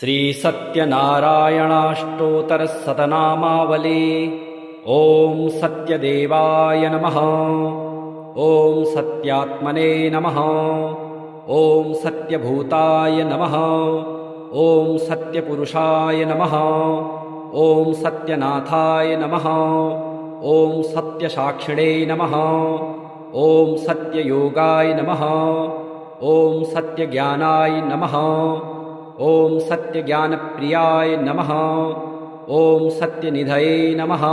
श्री सत्यनारायणाष्टोत्तर शतनामावली। ओम सत्यदेवाय नमः। ओम सत्यात्मने नमः। ओम सत्यभूताय नमः। ओम सत्यपुरुषाय नमः। ओम सत्यनाथाय नमः। ओम सत्यसाक्षिणे नमः। ओम सत्ययोगाय नमः। ओम सत्यज्ञानाय नमः। ओम सत्यज्ञानप्रियाय नमः। ओम सत्यनिधये नमः।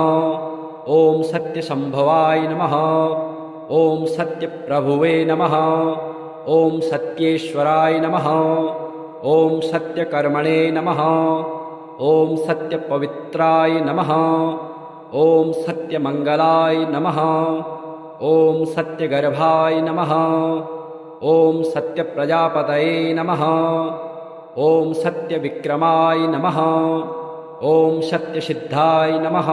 ओम सत्यसंभवाय नमः। ओम सत्यप्रभुवे नमः। ओम सत्येश्वराय नमः। ओम सत्यकर्मणे नमः। ओम सत्यपवित्राय नमः। ओम सत्यमंगलाय नमः। ओम सत्यगर्भाय नमः। ओम सत्यप्रजापतये नमः। ओम सत्यविक्रमाय नमः। ओम सत्यसिद्धाय नमः।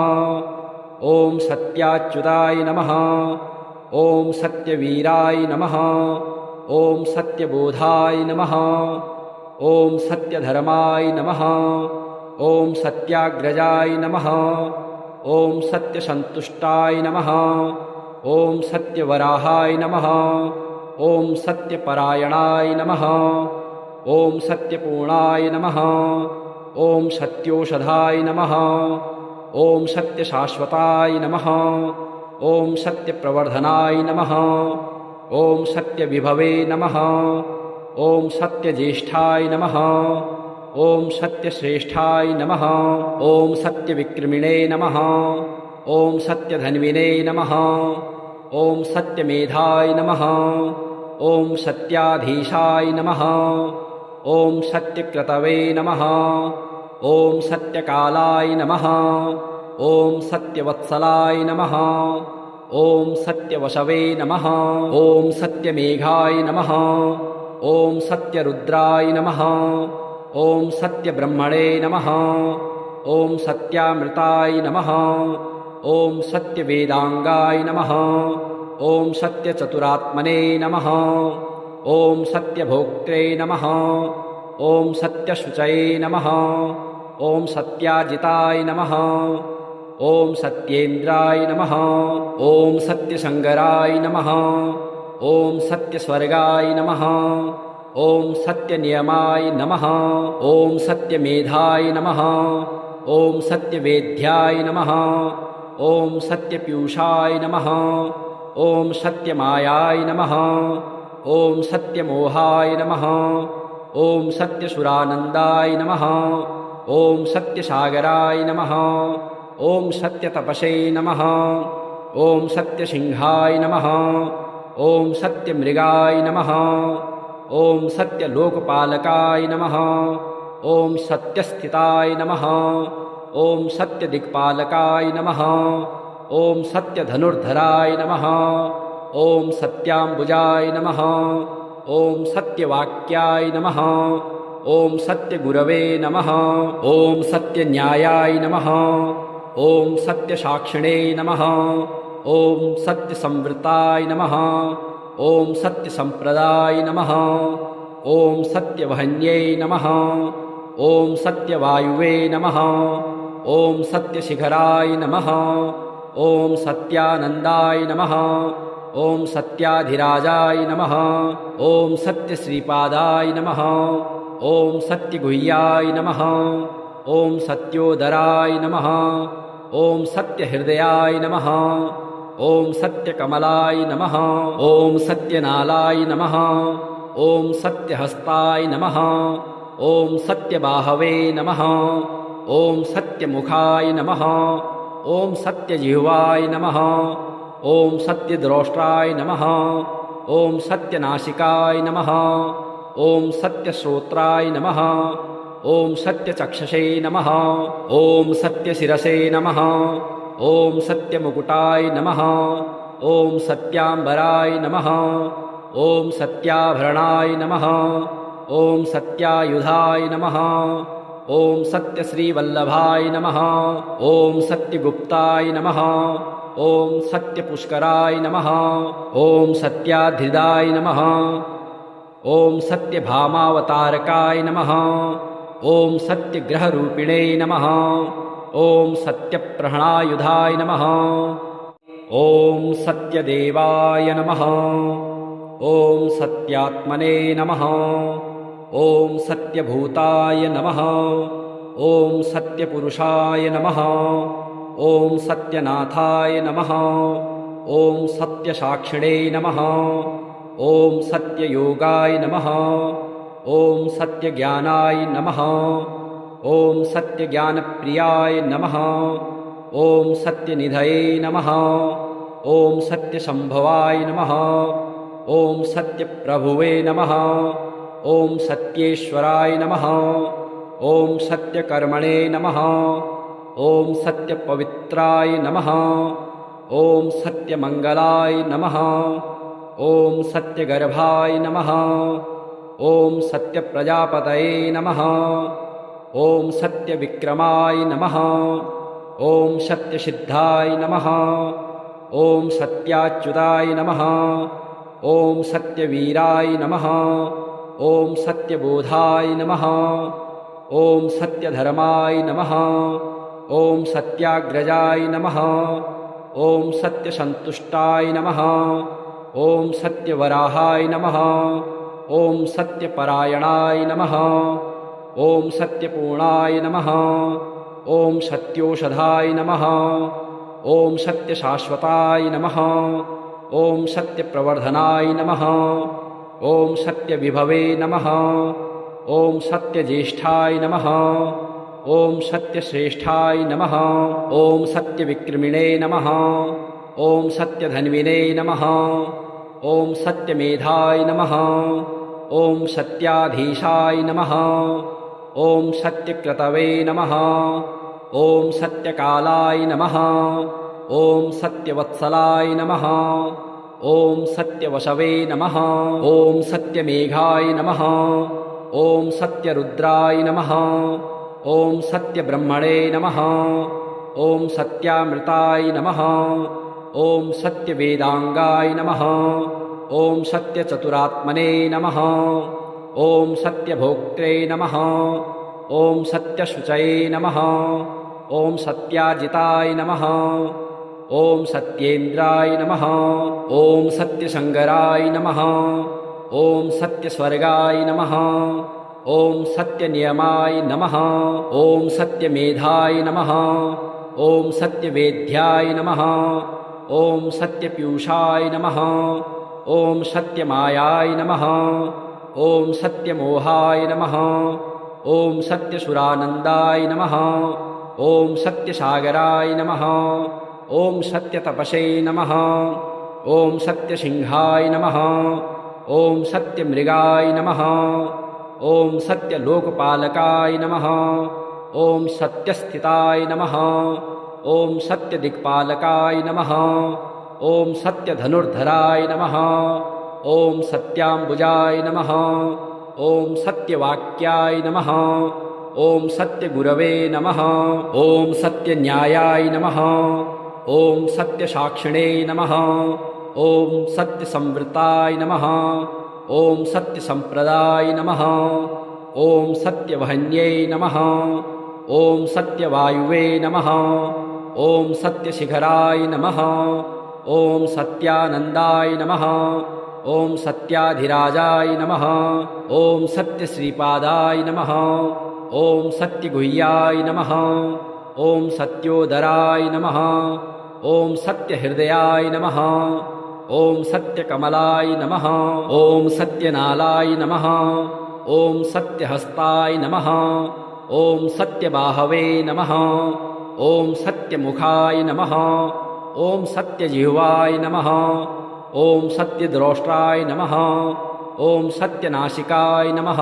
ओम सत्याच्युताय नमः। ओम सत्यवीराय नमः। ओम सत्यबोधाय नमः। ओम सत्यधर्माय नमः। ओम सत्याग्रजाय नमः। ओम सत्यसंतुष्टाय नमः। ओम सत्यवराहाय नमः। ओम सत्यपरायणाय नमः। ओम सत्यपूर्णाय नमः। ओम सत्योषधाय नमः। ओम सत्यशाश्वताय नमः। ओम सत्यप्रवर्धनाय नमः। ओम सत्यविभवे नमः। ओम सत्यज्येष्ठाय नमः। ओम सत्यश्रेष्ठाय नमः। ओम सत्यविक्रमिणे नमः। ओम सत्यधन्विने नमः। ओम सत्यमेधाय नमः। ओम सत्याधीशाय नमः। ओम सत्यक्रतवे नमः। ओम सत्यकालाय नमः। ओम सत्यवत्सलाय नमः। ओम सत्यवशवे नमः। ओम सत्यमेघाय नमः। ओम सत्यरुद्राय नमः। ओम सत्यब्रह्मणे नमः। ओम सत्यामृताय नमः। ओम सत्यवेदांगाय नमः। ओम सत्यचतुरात्मने नमः। ओम सत्यभोक्त्रे नमः। ओम सत्यशुचये नमः। ओम सत्याजिताय नमः। ओम सत्येन्द्राय नमः। ओम सत्यसंगराय नमः। ओम सत्यस्वर्गाय नमः। ओम सत्यनियमाय नमः। ओम सत्यमेधाय नमः। ओम सत्यवेद्याय नमः। ओम सत्यपीयूषाय नमः। ओम सत्यमायाय नमः। ओम सत्यमोहाय नमः। ओम सत्यसुरानन्दाय नमः। ओम सत्यसागराय नमः। ओम सत्यतपसे नमः। ओम सत्यसिंहाय नमः। ओम सत्यमृगाय नमः। ओम सत्यलोकपालकाय नमः। ओम सत्यस्थिताय नमः। ओम सत्यदिक्पालकाय नमः। ओम सत्यधनुर्धराय नमः। ओम सत्याम्बुजाय नमः। ओम सत्यवाक्याय नमः। ओम सत्यगुरवे नमः। ओम सत्यन्यायाय नमः। ओम सत्यसाक्षिणे नमः। ओम सत्यसंवृताय नमः। ओम सत्यसंप्रदाय नमः। ओम सत्यवहन्ये नमः। ओम सत्यवायुवे नमः। ओम सत्यशिखराय नमः। ओम सत्यानन्दाय नमः। ओम सत्याधिराजाय नमः। ओम सत्यश्रीपादाय नमः। ओम सत्यगुह्याय नमः। ओम सत्योदराय नमः। ओम सत्यहृदयाय नमः। ओम सत्यकमलाय नमः। ओम सत्यनालाय नमः। ओम सत्यहस्ताय नमः। ओम सत्यबाहवे नमः। ओम सत्यमुखाय नमः। ओम सत्यजिह्वाय नमः। ओम सत्यद्रष्टाय नमः। ओम सत्यनासिकाय नमः। ओम सत्यश्रोत्राय नमः। ओम सत्यचक्षसे नमः। ओम सत्यशिरसे नमः। ओम सत्यमुकुटाय नमः। ओम सत्याम्बराय नमः। ओम सत्याभरणाय नमः। ओम सत्यायुधाय नमः। ओम सत्यश्रीवल्लभाय नमः। ओम सत्यगुप्ताय नमः। ओम सत्यपुष्कराय नमः। ओम सत्याधिदाय नमः। ओम सत्यभामावतारकाय नमः। ॐ सत्यग्रहरूपिणे नमः। ॐ सत्यप्रहणायुधाय नमः। ॐ सत्यदेवाय नमः। ॐ सत्यात्मने नमः। ॐ सत्यभूताय नमः। ॐ सत्यपुरुषाय नमः। ॐ सत्यनाथाय नमः। ॐ सत्यसाक्षिणे नमः। ॐ सत्ययोगाय नमः। ॐ सत्यज्ञानाय नमः। ॐ सत्यज्ञानप्रियाय नमः। ॐ सत्यनिधये नमः। ॐ सत्यसम्भवाय नमः। ॐ सत्यप्रभुवे नमः। ॐ सत्येश्वराय नमः। ॐ सत्यकर्मणे नमः। ॐ सत्यपवित्राय नमः। ॐ सत्यमङ्गलाय नमः। ॐ सत्यगर्भाय नमः। ॐ सत्यप्रजापतये नमः। ॐ सत्यविक्रमाय नमः। ॐ सत्यसिद्धाय नमः। ॐ सत्याच्युताय नमः। ॐ सत्यवीराय नमः। ॐ सत्यबोधाय नमः। ॐ सत्यधर्माय नमः। ॐ सत्याग्रजाय नमः। ॐ सत्यसन्तुष्टाय नमः। ॐ सत्यवराहाय नमः। ॐ सत्यपरायणाय नमः। ॐ सत्यपूर्णाय नमः। ॐ सत्योषधाय नमः। ॐ सत्यशाश्वताय नमः। ॐ सत्यप्रवर्धनाय नमः। ॐ सत्यविभवे नमः। ॐ सत्यज्येष्ठाय नमः। ॐ सत्यश्रेष्ठाय नमः। ॐ सत्यविक्रमिणे नमः। ॐ सत्यधन्विने नमः। ॐ सत्यमेधाय नमः। ॐ सत्याधीशाय नमः। ॐ सत्यक्रतवे नमः। ॐ सत्यकालाय नमः। ॐ सत्यवत्सलाय नमः। ॐ सत्यवशवे नमः। ॐ सत्यमेघाय नमः। ॐ सत्यरुद्राय नमः। ॐ सत्यब्रह्मणे नमः। ॐ सत्यामृताय नमः। ॐ सत्यवेदाङ्गाय नमः। ॐ सत्यचतुरात्मने नमः। ॐ सत्यभोक्त्रे नमः। ॐ सत्यशुचये नमः। ॐ सत्याजिताय नमः। ॐ सत्येन्द्राय नमः। ॐ सत्यशङ्कराय नमः। ॐ सत्यस्वर्गाय नमः। ॐ सत्यनियमाय नमः। ॐ सत्यमेधाय नमः। ॐ सत्यवेद्याय नमः। ॐ सत्यपीयूषाय नमः। ॐ सत्यमायाय नमः। ॐ सत्यमोहाय नमः। ॐ सत्यसुरानन्दाय नमः। ॐ सत्यसागराय नमः। ॐ सत्यतपसे नमः। ॐ सत्यसिंहाय नमः। ॐ सत्यमृगाय नमः। ॐ सत्यलोकपालकाय नमः। ॐ सत्यस्थिताय नमः। ॐ सत्यदिक्पालकाय नमः। ॐ सत्यधनुर्धराय नमः। ॐ सत्याम्बुजाय नमः। ॐ सत्यवाक्याय नमः। ॐ सत्यगुरवे नमः। ॐ सत्यन्यायाय नमः। ॐ सत्यसाक्षिणे नमः। ॐ सत्यसंवृताय नमः। ॐ सत्यसम्प्रदाय नमः। ॐ सत्यवहन्यै नमः। ॐ सत्यवायुवे नमः। ॐ सत्यशिखराय नमः। ॐ सत्यानन्दाय नमः। ॐ सत्याधिराजाय नमः। ॐ सत्यश्रीपादाय नमः। ॐ सत्यगुह्याय नमः। ॐ सत्योदराय नमः। ॐ सत्यहृदयाय नमः। ॐ सत्यकमलाय नमः। ॐ सत्यनालाय नमः। ॐ सत्यहस्ताय नमः। ॐ सत्यबाहवे नमः। ॐ सत्यमुखाय नमः। ॐ सत्यजिह्वाय नमः। ॐ सत्यद्रष्टाय नमः। ॐ सत्यनासिकाय नमः।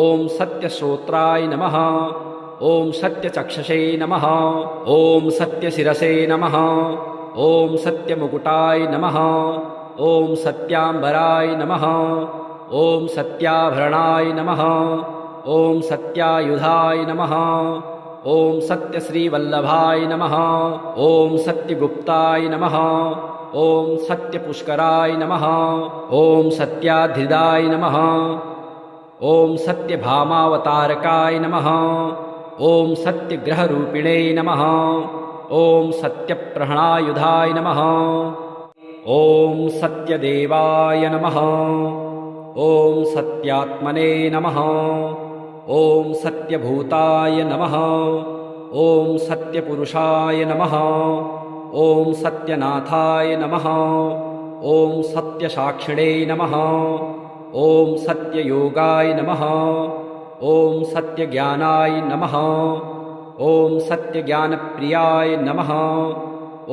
ॐ सत्यश्रोत्राय नमः। ॐ सत्यचक्षसे नमः। ॐ सत्यशिरसे नमः। ॐ सत्यमुकुटाय नमः। ॐ सत्याम्बराय नमः। ॐ सत्याभरणाय नमः। ॐ सत्यायुधाय नमः। ॐ सत्यश्रीवल्लभाय नमः। ॐ सत्यगुप्ताय नमः। ॐ सत्यपुष्कराय नमः। ॐ सत्याधिदाय नमः। ॐ सत्यभामावतारकाय नमः। ॐ सत्यग्रहरूपिणे नमः। ॐ सत्यप्रहणायुधाय नमः। ॐ सत्यदेवाय नमः। ॐ सत्यात्मने नमः। ॐ सत्यभूताय नमः। ॐ सत्यपुरुषाय नमः। ॐ सत्यनाथाय नमः। ॐ सत्यसाक्षिणे नमः। ॐ सत्ययोगाय नमः। ॐ सत्यज्ञानाय नमः। ॐ सत्यज्ञानप्रियाय नमः।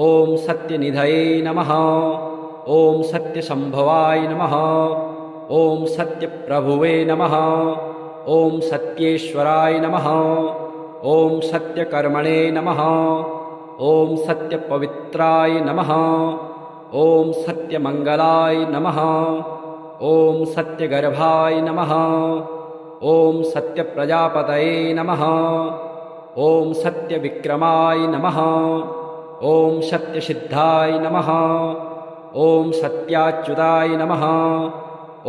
ॐ सत्यनिधये नमः। ॐ सत्यसम्भवाय नमः। ॐ सत्यप्रभुवे नमः। ॐ सत्येश्वराय नमः। ॐ सत्यकर्मणे नमः। ॐ सत्यपवित्राय नमः। ॐ सत्यमङ्गलाय नमः। ॐ सत्यगर्भाय नमः। ॐ सत्यप्रजापतये नमः। ॐ सत्यविक्रमाय नमः। ॐ सत्यसिद्धाय नमः। ॐ सत्याच्युताय नमः।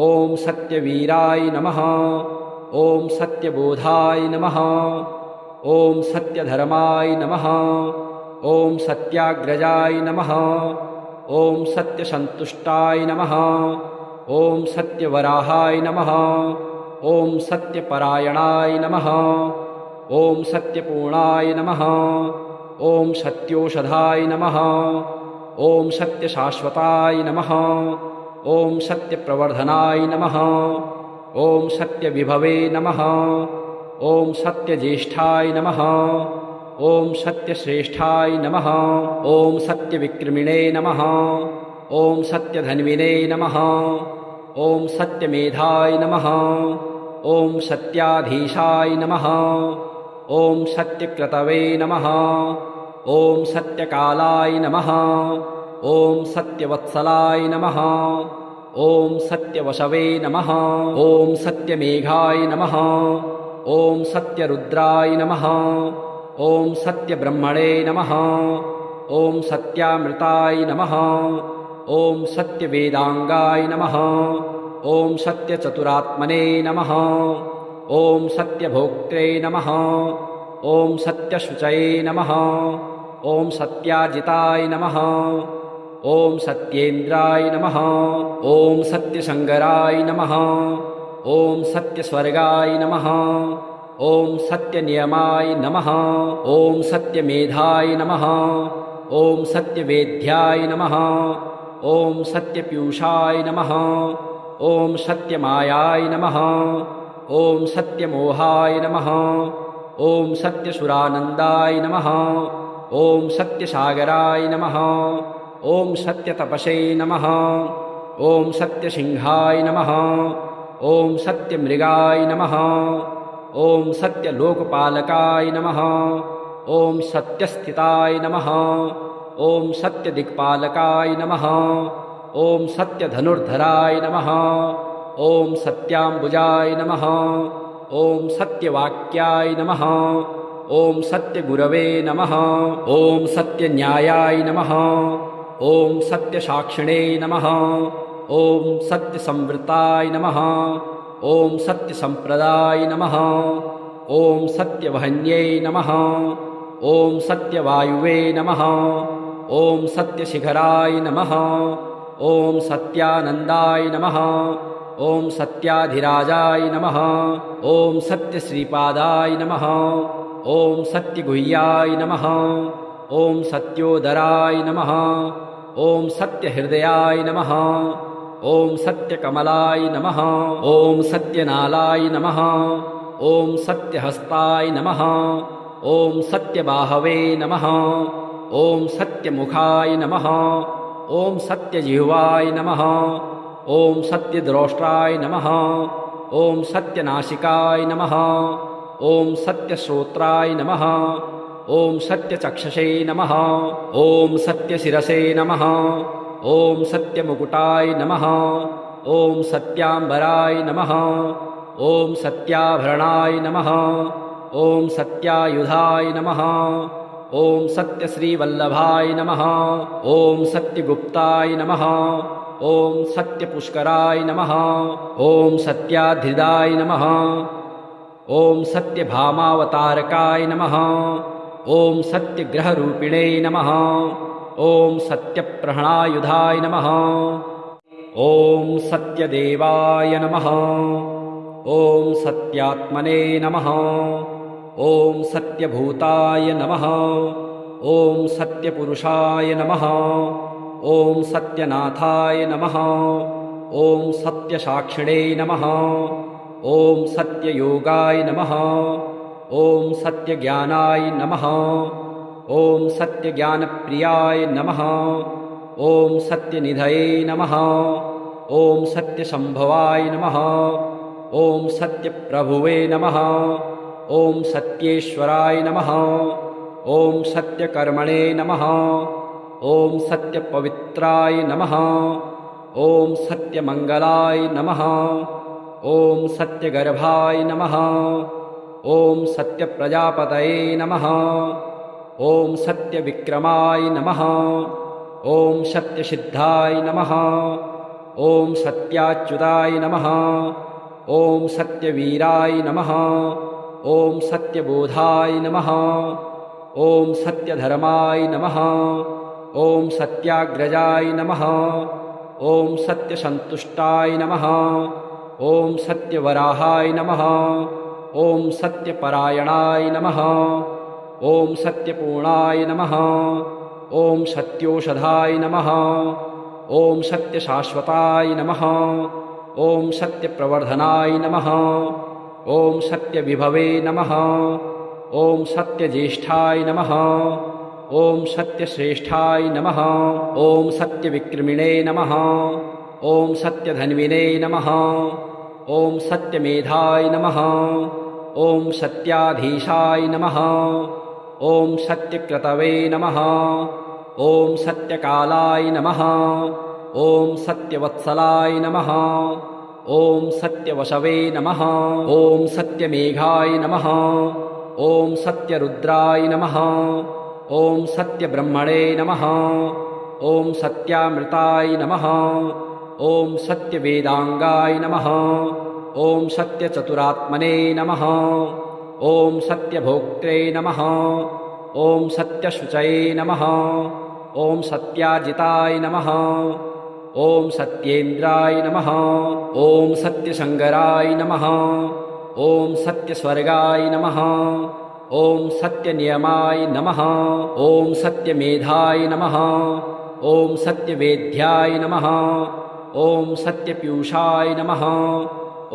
ॐ सत्यवीराय नमः। ॐ सत्यबोधाय नमः। ॐ सत्यधर्माय नमः। ॐ सत्याग्रजाय नमः। ॐ सत्यसन्तुष्टाय नमः। ॐ सत्यवराहाय नमः। ॐ सत्यपरायणाय नमः। ॐ सत्यपूर्णाय नमः। ॐ सत्योषधाय नमः। ॐ सत्यशाश्वताय नमः। ॐ सत्यप्रवर्धनाय नमः। ॐ सत्यविभवे नमः। ॐ सत्यज्येष्ठाय नमः। ॐ सत्यश्रेष्ठाय नमः। ॐ सत्यविक्रमिणे नमः। ॐ सत्यधन्विने नमः। ॐ सत्यमेधाय नमः। ॐ सत्याधीशाय नमः। ॐ सत्यक्रतवे नमः। ॐ सत्यकालाय नमः। ॐ सत्यवत्सलाय नमः। ॐ सत्यवशवे नमः। ॐ सत्यमेघाय नमः। ॐ सत्यरुद्राय नमः। ॐ सत्यब्रह्मणे नमः। ॐ सत्यामृताय नमः। ॐ सत्यवेदाङ्गाय नमः। ॐ सत्यचतुरात्मने नमः। ॐ सत्यभोक्त्रे नमः। ॐ सत्यशुचये नमः। ॐ सत्याजिताय नमः। ॐ सत्येन्द्राय नमः। ॐ सत्यसङ्गराय नमः। ॐ सत्यस्वर्गाय नमः। ॐ सत्यनियमाय नमः। ॐ सत्यमेधाय नमः। ॐ सत्यवेद्याय नमः। ॐ सत्यपीयूषाय नमः। ॐ सत्यमायाय नमः। ॐ सत्यमोहाय नमः। ॐ सत्यसुरानन्दाय नमः। ॐ सत्यसागराय नमः। ॐ सत्यतपसे नमः। ॐ सत्यसिंहाय नमः। ॐ सत्यमृगाय नमः। ॐ सत्यलोकपालकाय नमः। ॐ सत्यस्थिताय नमः। ॐ सत्यदिक्पालकाय नमः। ॐ सत्यधनुर्धराय नमः। ॐ सत्याम्बुजाय नमः। ॐ सत्यवाक्याय नमः। ॐ सत्यगुरवे नमः। ॐ सत्यन्यायाय नमः। ॐ सत्यसाक्षिणे नमः। ॐ सत्यसंवृताय नमः। ॐ सत्यसम्प्रदाय नमः। ॐ सत्यवहन्यै नमः। ॐ सत्यवायुवे नमः। ॐ सत्यशिखराय नमः। ॐ सत्यानन्दाय नमः। ॐ सत्याधिराजाय नमः। ॐ सत्यश्रीपादाय नमः। ॐ सत्यगुह्याय नमः। ॐ सत्योदराय नमः। ॐ सत्यहृदयाय नमः। ॐ सत्यकमलाय नमः। ॐ सत्यनालाय नमः। ॐ सत्यहस्ताय नमः। ॐ सत्यबाहवे नमः। ॐ सत्यमुखाय नमः। ॐ सत्यजिह्वाय नमः। ॐ सत्यद्रष्टाय नमः। ॐ सत्यनासिकाय नमः। ॐ सत्यश्रोत्राय नमः। ॐ सत्यचक्षसे नमः। ॐ सत्यशिरसे नमः। ॐ सत्यमुकुटाय नमः। ॐ सत्याम्बराय नमः। ॐ सत्याभरणाय नमः। ॐ सत्यायुधाय नमः। ॐ सत्यश्रीवल्लभाय नमः। ॐ सत्यगुप्ताय नमः। ॐ सत्यपुष्कराय नमः। ॐ सत्याधिदाय नमः। ॐ सत्यभामावतारकाय नमः। ॐ सत्यग्रहरूपिणे नमः। ॐ सत्यप्रहणायुधाय नमः। ॐ सत्यदेवाय नमः। ॐ सत्यात्मने नमः। ॐ सत्यभूताय नमः। ॐ सत्यपुरुषाय नमः। ॐ सत्यनाथाय नमः। ॐ सत्यसाक्षिणे नमः। ॐ सत्ययोगाय नमः। ॐ सत्यज्ञानाय नमः। ॐ सत्यज्ञानप्रियाय नमः। ॐ सत्यनिधये नमः। ॐ सत्यसम्भवाय नमः। ॐ सत्यप्रभुवे नमः। ॐ सत्येश्वराय नमः। ॐ सत्यकर्मणे नमः। ॐ सत्यपवित्राय नमः। ॐ सत्यमङ्गलाय नमः। ॐ सत्यगर्भाय नमः। ॐ सत्यप्रजापतये नमः। ॐ सत्यविक्रमाय नमः। ॐ सत्यसिद्धाय नमः। ॐ सत्याच्युताय नमः। ॐ सत्यवीराय नमः। ॐ सत्यबोधाय नमः। ॐ सत्यधर्माय नमः। ॐ सत्याग्रजाय नमः। ॐ सत्यसन्तुष्टाय नमः। ॐ सत्यवराहाय नमः। ॐ सत्यपरायणाय नमः। ॐ सत्यपूर्णाय नमः। ॐ सत्योषधाय नमः। ॐ सत्यशाश्वताय नमः। ॐ सत्यप्रवर्धनाय नमः। ॐ सत्यविभवे नमः। ॐ सत्यज्येष्ठाय नमः। ॐ सत्यश्रेष्ठाय नमः। ॐ सत्यविक्रमिणे नमः। ॐ सत्यधन्विने नमः। ॐ सत्यमेधाय नमः। ॐ सत्याधीशाय नमः। ॐ सत्यक्रतवे नमः। ॐ सत्यकालाय नमः। ॐ सत्यवत्सलाय नमः। ॐ सत्यवशवे नमः। ॐ सत्यमेघाय नमः। ॐ सत्यरुद्राय नमः। ॐ सत्यब्रह्मणे नमः। ॐ सत्यामृताय नमः। ॐ सत्यवेदाङ्गाय नमः। ॐ सत्यचतुरात्मने नमः। ॐ सत्यभोक्त्रे नमः। ॐ सत्यशुचये नमः। ॐ सत्याजिताय नमः। ॐ सत्येन्द्राय नमः। ॐ सत्यशङ्कराय नमः। ॐ सत्यस्वर्गाय नमः। ॐ सत्यनियमाय नमः। ॐ सत्यमेधाय नमः। ॐ सत्यवेद्याय नमः। ॐ सत्यपीयूषाय नमः।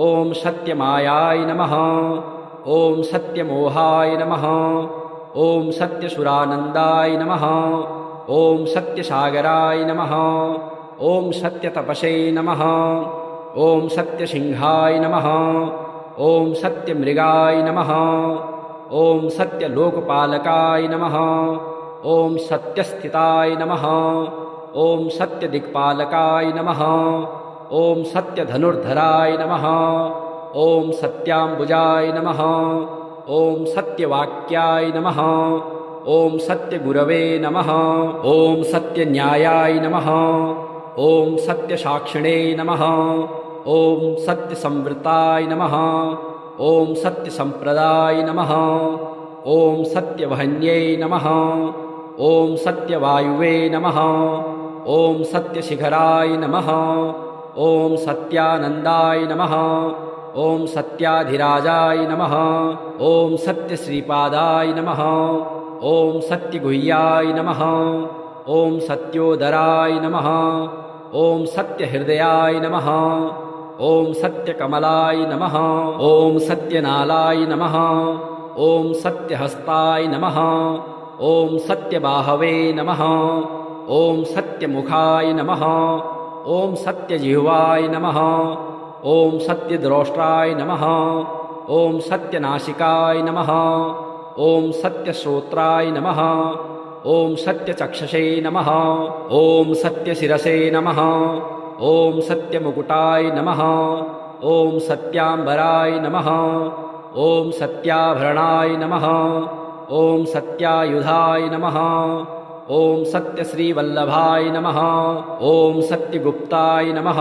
ॐ सत्यमायाय नमः। ॐ सत्यमोहाय नमः। ॐ सत्यसुरानन्दाय नमः। ॐ सत्यसागराय नमः। ॐ सत्यतपसे नमः। ॐ सत्यसिंहाय नमः। ॐ सत्यमृगाय नमः। ॐ सत्यलोकपालकाय नमः। ॐ सत्यस्थिताय नमः। ॐ सत्यदिक्पालकाय नमः। ॐ सत्यधनुर्धराय नमः। ॐ सत्याम्बुजाय नमः। ॐ सत्यवाक्याय नमः। ॐ सत्यगुरवे नमः। ॐ सत्यन्यायाय नमः। ॐ सत्यसाक्षिणे नमः। ॐ सत्यसंवृताय नमः। ॐ सत्यसम्प्रदाय नमः। ॐ सत्यवहन्यै नमः। ॐ सत्यवायुवे नमः। ॐ सत्यशिखराय नमः। ॐ सत्यानन्दाय नमः। ॐ सत्याधिराजाय नमः। ॐ सत्यश्रीपादाय नमः। ॐ सत्यगुह्याय नमः। ॐ सत्योदराय नमः। ॐ सत्यहृदयाय नमः। ॐ सत्यकमलाय नमः। ॐ सत्यनालाय नमः। ॐ सत्यहस्ताय नमः। ॐ सत्यबाहवे नमः। ॐ सत्यमुखाय नमः। ॐ सत्यजिह्वाय नमः। ॐ सत्यद्रष्टाय नमः। ॐ सत्यनासिकाय नमः। ॐ सत्यश्रोत्राय नमः। ॐ सत्यचक्षसे नमः। ॐ सत्यशिरसे नमः। ॐ सत्यमुकुटाय नमः। ॐ सत्याम्बराय नमः। ॐ सत्याभरणाय नमः। ॐ सत्यायुधाय नमः। ॐ सत्यश्रीवल्लभाय नमः। ॐ सत्यगुप्ताय नमः।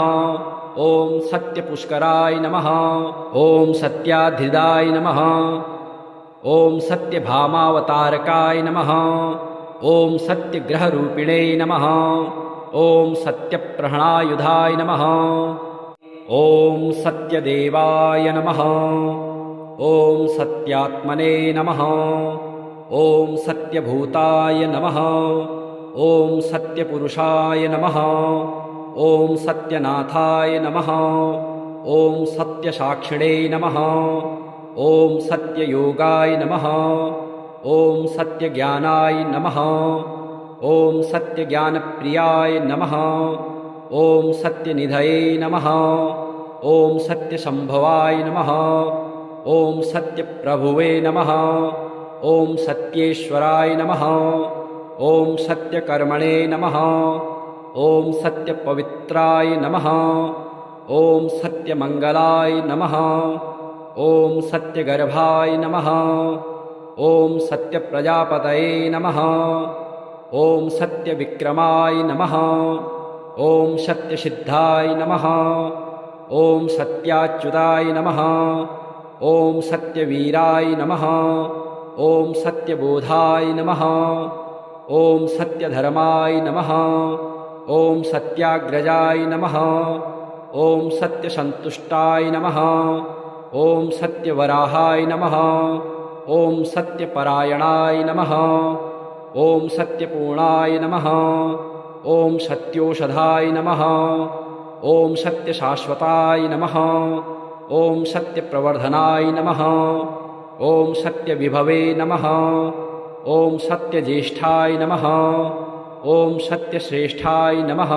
ॐ सत्यपुष्कराय नमः। ॐ सत्याधिदाय नमः। ॐ सत्यभामावतारकाय नमः। ॐ सत्यग्रहरूपिणे नमः। ॐ सत्यप्रहणायुधाय नमः। ॐ सत्यदेवाय नमः। ॐ सत्यात्मने नमः। ॐ सत्यभूताय नमः। ॐ सत्यपुरुषाय नमः। ॐ सत्यनाथाय नमः। ॐ सत्यसाक्षिणे नमः। ॐ सत्ययोगाय नमः। ॐ सत्यज्ञानाय नमः। ॐ सत्यज्ञानप्रियाय नमः। ॐ सत्यनिधये नमः। ॐ सत्यसम्भवाय नमः। ॐ सत्यप्रभुवे नमः। ॐ सत्येश्वराय नमः। ॐ सत्यकर्मणे नमः। ॐ सत्यपवित्राय नमः। ॐ सत्यमङ्गलाय नमः। ॐ सत्यगर्भाय नमः। ॐ सत्यप्रजापतये नमः। ॐ सत्यविक्रमाय नमः। ॐ सत्यसिद्धाय नमः। ॐ सत्याच्युताय नमः। ॐ सत्यवीराय नमः। ॐ सत्यबोधाय नमः। ॐ सत्यधर्माय नमः। ॐ सत्याग्रजाय नमः। ॐ सत्यसन्तुष्टाय नमः। ॐ सत्यवराहाय नमः। ॐ सत्यपरायणाय नमः। ॐ सत्यपूर्णाय नमः। ॐ सत्योषधाय नमः। ॐ सत्यशाश्वताय नमः। ॐ सत्यप्रवर्धनाय नमः। ॐ सत्यविभवे नमः। ॐ सत्यज्येष्ठाय नमः। ॐ सत्यश्रेष्ठाय नमः।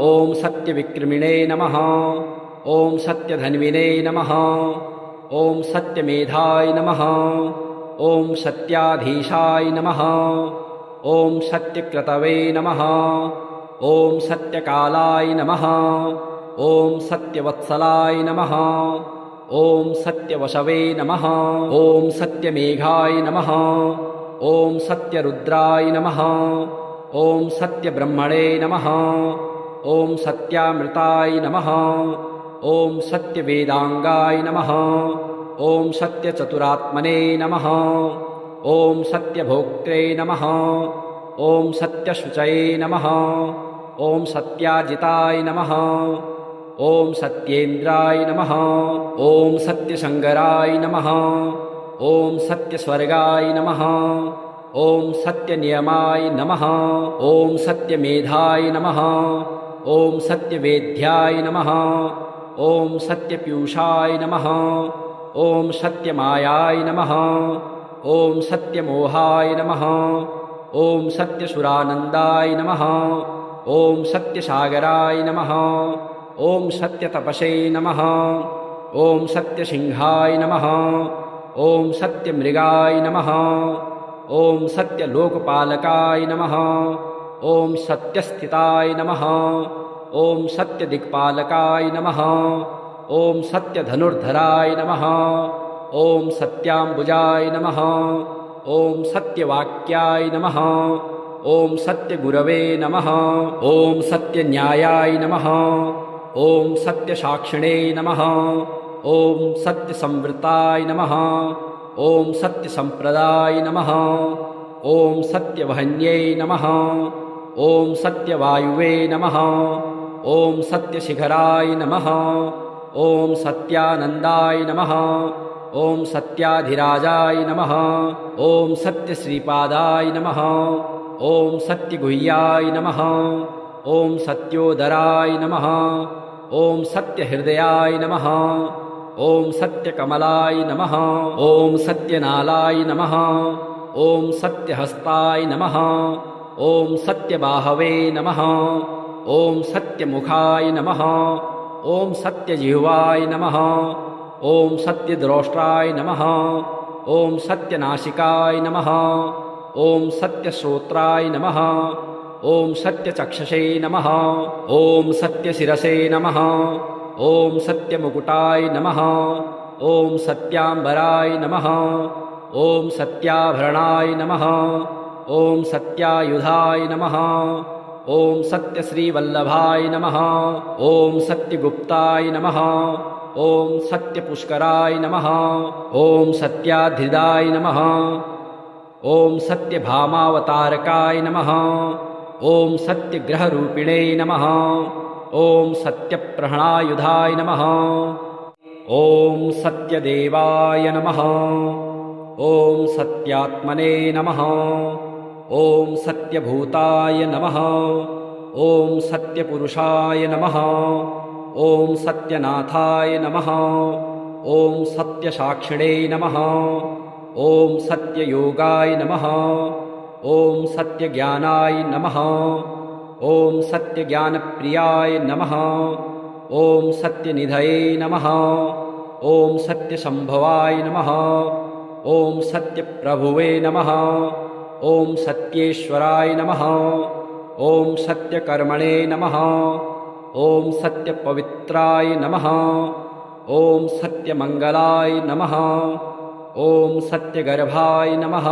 ॐ सत्यविक्रमिणे नमः। ॐ सत्यधन्विने नमः। ॐ सत्यमेधाय नमः। ॐ सत्याधीशाय नमः। ॐ सत्यक्रतवे नमः। ॐ सत्यकालाय नमः। ॐ सत्यवत्सलाय नमः। ॐ सत्यवशवे नमः। ॐ सत्यमेघाय नमः। ॐ सत्यरुद्राय नमः। ॐ सत्यब्रह्मणे नमः। ॐ सत्यामृताय नमः। ॐ सत्यवेदाङ्गाय नमः। ॐ सत्यचतुरात्मने नमः। ॐ सत्यभोक्त्रे नमः। ॐ सत्यशुचये नमः। ॐ सत्याजिताय नमः। ॐ सत्येन्द्राय नमः। ॐ सत्यशङ्कराय नमः। ॐ सत्यस्वर्गाय नमः। ॐ सत्यनियमाय नमः। ॐ सत्यमेधाय नमः। ॐ सत्यवेद्याय नमः। ॐ सत्यपीयूषाय नमः। ॐ सत्यमायाय नमः। ॐ सत्यमोहाय नमः। ॐ सत्यसुरानन्दाय नमः। ॐ सत्यसागराय नमः। ॐ सत्यतपसे नमः। ॐ सत्यसिंहाय नमः। ॐ सत्यमृगाय नमः। ॐ सत्यलोकपालकाय नमः। ॐ सत्यस्थिताय नमः। ॐ सत्यदिक्पालकाय नमः। ॐ सत्यधनुर्धराय नमः। ॐ सत्याम्बुजाय नमः। ॐ सत्यवाक्याय नमः। ॐ सत्यगुरवे नमः। ॐ सत्यन्यायाय नमः। ॐ सत्यसाक्षिणे नमः। ॐ सत्यसंवृताय नमः। ॐ सत्यसम्प्रदाय नमः। ॐ सत्यवहन्यै नमः। ॐ सत्यवायुवे नमः। ॐ सत्यशिखराय नमः। ॐ सत्यानन्दाय नमः। ॐ सत्याधिराजाय नमः। ॐ सत्यश्रीपादाय नमः। ॐ सत्यगुह्याय नमः। ॐ सत्योदराय नमः। ॐ सत्यहृदयाय नमः। ॐ सत्यकमलाय नमः। ॐ सत्यनालाय नमः। ॐ सत्यहस्ताय नमः। ॐ सत्यबाहवे नमः। ॐ सत्यमुखाय नमः। ॐ सत्यजिह्वाय नमः। ॐ सत्यद्रष्टाय नमः। ॐ सत्यनासिकाय नमः। ॐ सत्यश्रोत्राय नमः। ॐ सत्यचक्षसे नमः। ॐ सत्यशिरसे नमः। ॐ सत्यमुकुटाय नमः। ॐ सत्याम्बराय नमः। ॐ सत्याभरणाय नमः। ॐ सत्यायुधाय नमः ॐ सत्यश्रीवल्लभाय नमः ॐ सत्यगुप्ताय नमः ॐ सत्यपुष्कराय नमः ॐ सत्याधिदाय नमः ॐ सत्यभामावतारकाय नमः ॐ सत्यग्रहरूपिणे नमः ॐ सत्यप्रहणायुधाय नमः ॐ सत्यदेवाय नमः ॐ सत्यात्मने नमः ॐ सत्यभूताय नमः ॐ सत्यपुरुषाय नमः ॐ सत्यनाथाय नमः ॐ सत्यसाक्षिणे नमः ॐ सत्ययोगाय नमः ॐ सत्यज्ञानाय नमः ॐ सत्यज्ञानप्रियाय नमः ॐ सत्यनिधये नमः ॐ सत्यसम्भवाय नमः ॐ सत्यप्रभुवे नमः ॐ सत्येश्वराय नमः ॐ सत्यकर्मणे नमः ॐ सत्यपवित्राय नमः ॐ सत्यमङ्गलाय नमः ॐ सत्यगर्भाय नमः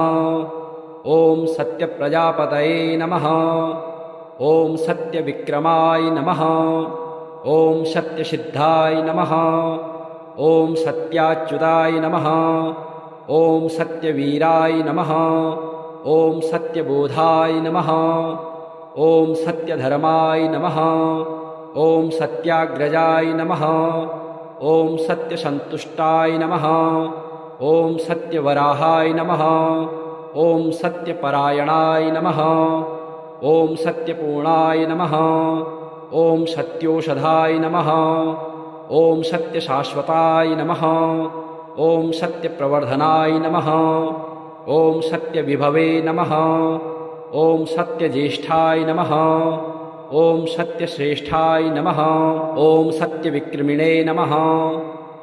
ॐ सत्यप्रजापतये नमः ॐ सत्यविक्रमाय नमः ॐ सत्यसिद्धाय नमः ॐ सत्याच्युताय नमः ॐ सत्यवीराय नमः ॐ सत्यबोधाय नमः ॐ सत्यधर्माय नमः ॐ सत्याग्रजाय नमः ॐ सत्यसन्तुष्टाय नमः ॐ सत्यवराहाय नमः ॐ सत्यपरायणाय नमः ॐ सत्यपूर्णाय नमः ॐ सत्योषधाय नमः ॐ सत्यशाश्वताय नमः ॐ सत्यप्रवर्धनाय नमः ॐ सत्यविभवे नमः ॐ सत्यज्येष्ठाय नमः ॐ सत्यश्रेष्ठाय नमः ॐ सत्यविक्रमिणे नमः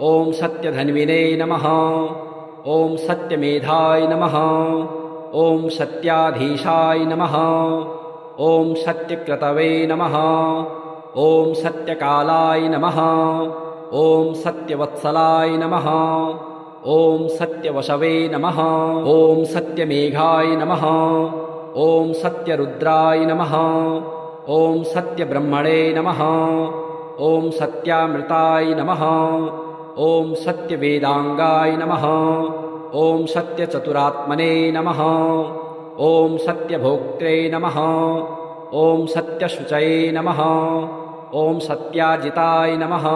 ॐ सत्यधन्विने नमः ॐ सत्यमेधाय नमः ॐ सत्याधीशाय नमः ॐ सत्यक्रतवे नमः ॐ सत्यकालाय नमः ॐ सत्यवत्सलाय नमः ॐ सत्यवशवे नमः ॐ सत्यमेघाय नमः ॐ सत्यरुद्राय नमः ॐ सत्यब्रह्मणे नमः ॐ सत्यामृताय नमः ॐ सत्यवेदाङ्गाय नमः ॐ सत्यचतुरात्मने नमः ॐ सत्यभोक्त्रे नमः ॐ सत्यशुचये नमः ॐ सत्याजिताय नमः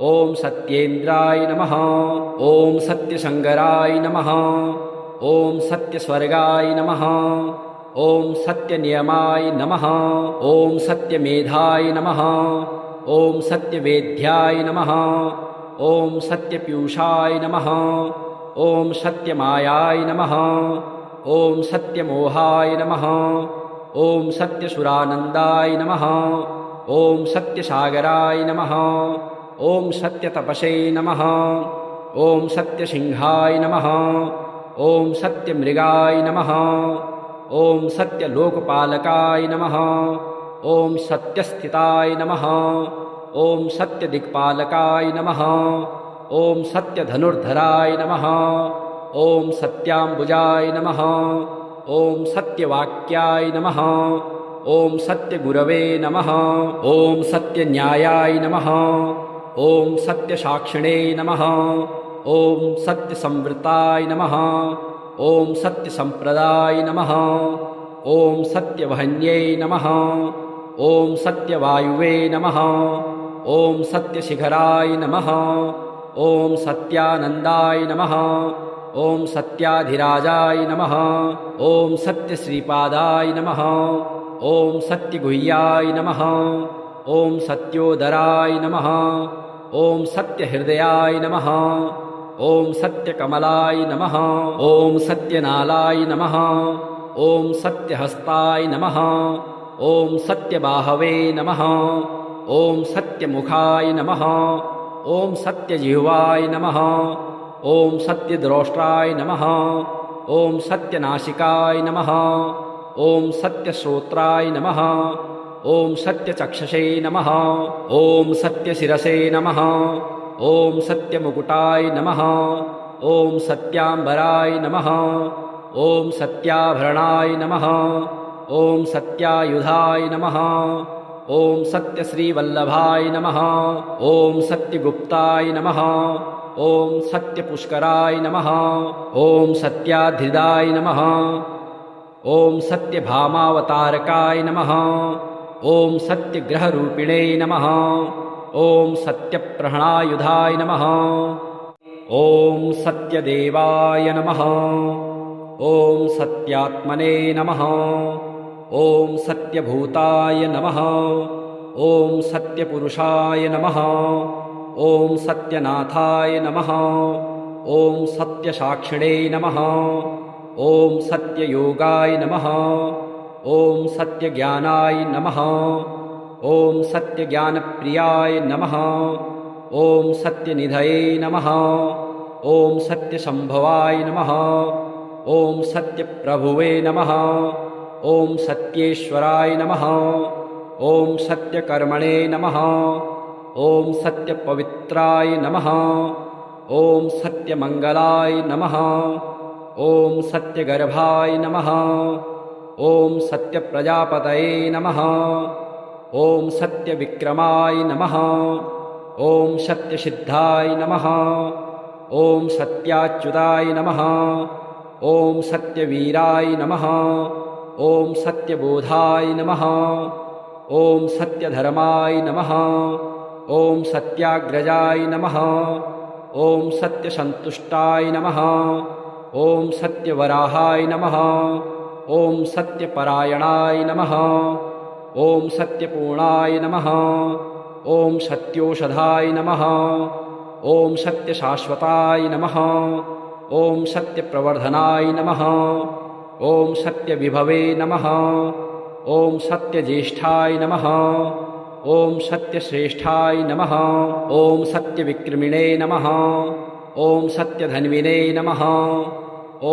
ॐ सत्येन्द्राय नमः ॐ सत्यशङ्कराय नमः ॐ सत्यस्वर्गाय नमः ॐ सत्यनियमाय नमः ॐ सत्यमेधाय नमः ॐ सत्यवेद्याय नमः ॐ सत्यपीयूषाय नमः ॐ सत्यमायाय नमः ॐ सत्यमोहाय नमः ॐ सत्यसुरानन्दाय नमः ॐ सत्यसागराय नमः ॐ सत्यतपसे नमः ॐ सत्यसिंहाय नमः ॐ सत्यमृगाय नमः ॐ सत्यलोकपालकाय नमः ॐ सत्यस्थिताय नमः ॐ सत्यदिक्पालकाय नमः ॐ सत्यधनुर्धराय नमः ॐ सत्याम्बुजाय नमः ॐ सत्यवाक्याय नमः ॐ सत्यगुरवे नमः ॐ सत्यन्यायाय नमः ॐ सत्यसाक्षिणे नमः ॐ सत्यसंवृताय नमः ॐ सत्यसम्प्रदाय नमः ॐ सत्यवहन्यै नमः ॐ सत्यवायुवे नमः ॐ सत्यशिखराय नमः ॐ सत्यानन्दाय नमः ॐ सत्याधिराजाय नमः ॐ सत्यश्रीपादाय नमः ॐ सत्यगुह्याय नमः ॐ सत्योदराय नमः ॐ सत्यहृदयाय नमः ॐ सत्यकमलाय नमः ॐ सत्यनालाय नमः ॐ सत्यहस्ताय नमः ॐ सत्यबाहवे नमः ॐ सत्यमुखाय नमः ॐ सत्यजिह्वाय नमः ॐ सत्यद्रष्टाय नमः ॐ सत्यनासिकाय नमः ॐ सत्यश्रोत्राय नमः ॐ सत्यचक्षसे नमः ॐ सत्यशिरसे नमः ॐ सत्यमुकुटाय नमः ॐ सत्याम्बराय नमः ॐ सत्याभरणाय नमः ॐ सत्यायुधाय नमः ॐ सत्यश्रीवल्लभाय नमः ॐ सत्यगुप्ताय नमः ॐ सत्यपुष्कराय नमः ॐ सत्याधिदाय नमः ॐ सत्यभामावतारकाय नमः ॐ सत्यग्रहरूपिणे नमः ॐ सत्यप्रहणायुधाय नमः ॐ सत्यदेवाय नमः ॐ सत्यात्मने नमः ॐ सत्यभूताय नमः ॐ सत्यपुरुषाय नमः ॐ सत्यनाथाय नमः ॐ सत्यसाक्षिणे नमः ॐ सत्ययोगाय नमः ॐ सत्यज्ञानाय नमः ॐ सत्यज्ञानप्रियाय नमः ॐ सत्यनिधये नमः ॐ सत्यसम्भवाय नमः ॐ सत्यप्रभुवे नमः ॐ सत्येश्वराय नमः ॐ सत्यकर्मणे नमः ॐ सत्यपवित्राय नमः ॐ सत्यमङ्गलाय नमः ॐ सत्यगर्भाय नमः ॐ सत्यप्रजापतये नमः ॐ सत्यविक्रमाय नमः ॐ सत्यसिद्धाय नमः ॐ सत्याच्युताय नमः ॐ सत्यवीराय नमः ॐ सत्यबोधाय नमः ॐ सत्यधर्माय नमः ॐ सत्याग्रजाय नमः ॐ सत्यसन्तुष्टाय नमः ॐ सत्यवराहाय नमः ॐ सत्यपरायणाय नमः ॐ सत्यपूर्णाय नमः ॐ सत्योषधाय नमः ॐ सत्यशाश्वताय नमः ॐ सत्यप्रवर्धनाय नमः ॐ सत्यविभवे नमः ॐ सत्यज्येष्ठाय नमः ॐ सत्यश्रेष्ठाय नमः ॐ सत्यविक्रमिणे नमः ॐ सत्यधन्विने नमः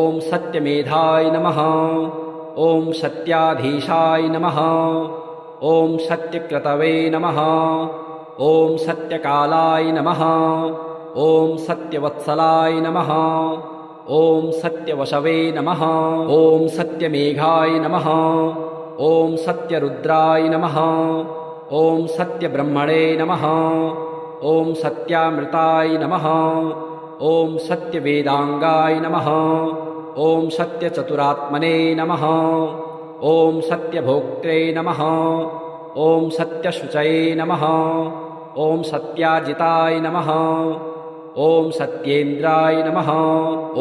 ॐ सत्यमेधाय नमः ॐ सत्याधीशाय नमः ॐ सत्यक्रतवे नमः ॐ सत्यकालाय नमः ॐ सत्यवत्सलाय नमः ॐ सत्यवशवे नमः ॐ सत्यमेघाय नमः ॐ सत्यरुद्राय नमः ॐ सत्यब्रह्मणे नमः ॐ सत्यामृताय नमः ॐ सत्यवेदाङ्गाय नमः ॐ सत्यचतुरात्मने नमः ॐ सत्यभोक्त्रे नमः ॐ सत्यशुचये नमः ॐ सत्याजिताय नमः ॐ सत्येन्द्राय नमः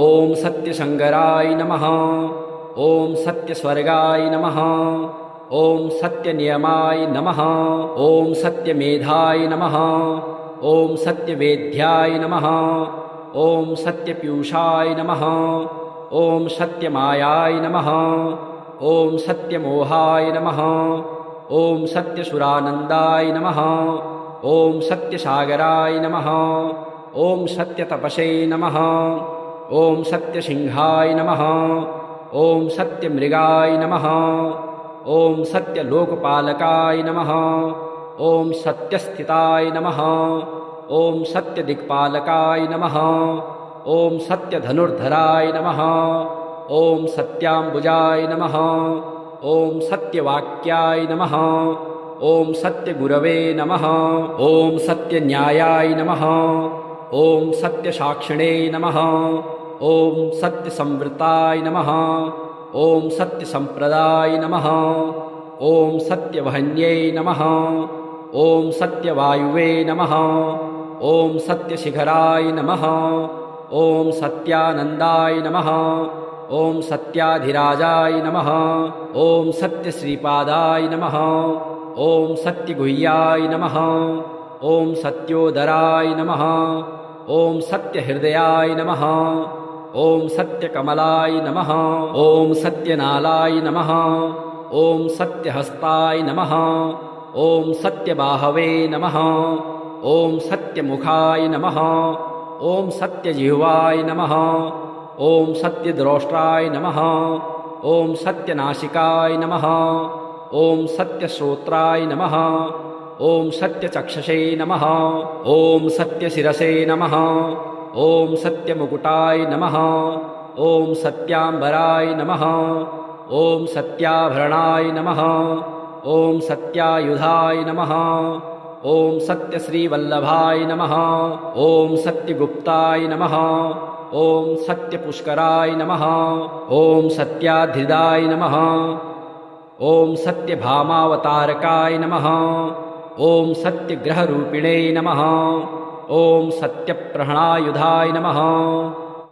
ॐ सत्यशङ्कराय नमः ॐ सत्यस्वर्गाय नमः ॐ सत्यनियमाय नमः ॐ सत्यमेधाय नमः ॐ सत्यवेद्याय नमः ॐ सत्यपीयूषाय नमः ॐ सत्यमायाय नमः ॐ सत्यमोहाय नमः ॐ सत्यसुरानन्दाय नमः ॐ सत्यसागराय नमः ॐ सत्यतपसे नमः ॐ सत्यसिंहाय नमः ॐ सत्यमृगाय नमः ॐ सत्यलोकपालकाय नमः ॐ सत्यस्थिताय नमः ॐ सत्यदिक्पालकाय नमः ॐ सत्यधनुर्धराय नमः ॐ सत्याम्बुजाय नमः ॐ सत्यवाक्याय नमः ॐ सत्यगुरवे नमः ॐ सत्यन्यायाय नमः ॐ सत्यसाक्षिणे नमः ॐ सत्यसंवृताय नमः ॐ सत्यसम्प्रदाय नमः ॐ सत्यवहन्यै नमः ॐ सत्यवायुवे नमः ॐ सत्यशिखराय नमः ॐ सत्यानन्दाय नमः ॐ सत्याधिराजाय नमः ॐ सत्यश्रीपादाय नमः ॐ सत्यगुह्याय नमः ॐ सत्योदराय नमः ॐ सत्यहृदयाय नमः ॐ सत्यकमलाय नमः ॐ सत्यनालाय नमः ॐ सत्यहस्ताय नमः ॐ सत्यबाहवे नमः ॐ सत्यमुखाय नमः ॐ सत्यजिह्वाय नमः ॐ सत्यद्रष्टाय नमः ॐ सत्यनासिकाय नमः ॐ सत्यश्रोत्राय नमः ॐ सत्यचक्षसे नमः ॐ सत्यशिरसे नमः ॐ सत्यमुकुटाय नमः ॐ सत्याम्बराय नमः ॐ सत्याभरणाय नमः ॐ सत्यायुधाय नमः ॐ सत्यश्रीवल्लभाय नमः ॐ सत्यगुप्ताय नमः ॐ सत्यपुष्कराय नमः ॐ सत्याधिदाय नमः ॐ सत्यभामावतारकाय नमः ॐ सत्यग्रहरूपिणे नमः ॐ सत्यप्रहणायुधाय नमः।